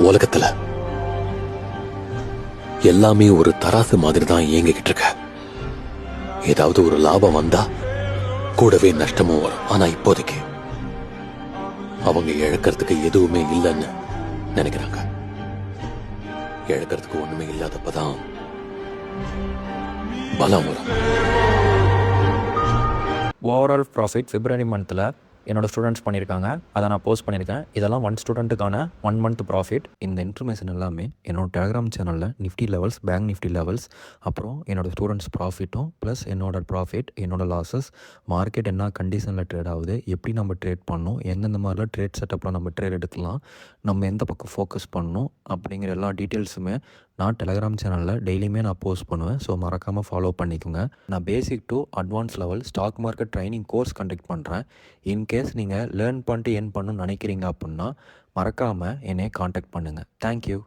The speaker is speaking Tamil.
உலகத்துல எல்லாமே ஒரு தராசு மாதிரி தான் இயங்கிக்கிட்டு இருக்க. ஏதாவது ஒரு லாபம் வந்தா கூடவே நஷ்டமும் வரும். ஆனா இப்போதைக்கு அவங்க இழக்கிறதுக்கு எதுவுமே இல்லைன்னு நினைக்கிறாங்க. இழக்கிறதுக்கு ஒண்ணுமே இல்லாதப்பதான் பலம் வரும். ஓவரால் ப்ராஃபிட் பிப்ரவரி மந்தில் என்னோடய ஸ்டூடெண்ட்ஸ் பண்ணியிருக்காங்க. அதை நான் போஸ்ட் பண்ணியிருக்கேன். இதெல்லாம் 1 ஸ்டூடெண்ட்டுக்கான 1 மந்த் ப்ராஃபிட். இந்த இன்ஃபர்மேஷன் எல்லாமே என்னோடய டெலிகிராம் சேனலில் Nifty levels, bank Nifty levels, அப்புறம் என்னோடய ஸ்டூடெண்ட்ஸ் ப்ராஃபிட்டும் ப்ளஸ் என்னோடய ப்ராஃபிட், என்னோடய லாஸஸ், மார்க்கெட் என்ன கண்டிஷனில் ட்ரேட் ஆகுது, எப்படி நம்ம ட்ரேட் பண்ணணும், எந்தெந்த மாதிரிலாம் ட்ரேட் செட்டப்பில் நம்ம ட்ரேட் எடுக்கலாம், நம்ம எந்த பக்கம் ஃபோக்கஸ் பண்ணணும் அப்படிங்கிற எல்லா டீட்டெயில்ஸுமே நான் டெலிகிராம் சேனலில் டெய்லியுமே நான் போஸ்ட் பண்ணுவேன். ஸோ மறக்காமல் ஃபாலோ பண்ணிக்கோங்க. நான் basic to advance level stock market training course conduct பண்ணுறேன். இன்கேஸ் நீங்கள் லேர்ன் பண்ணிட்டு ஏர்ன் பண்ணணும்னு நினைக்கிறீங்க அப்படின்னா மறக்காமல் என்னை காண்டாக்ட் பண்ணுங்கள். தேங்க்யூ.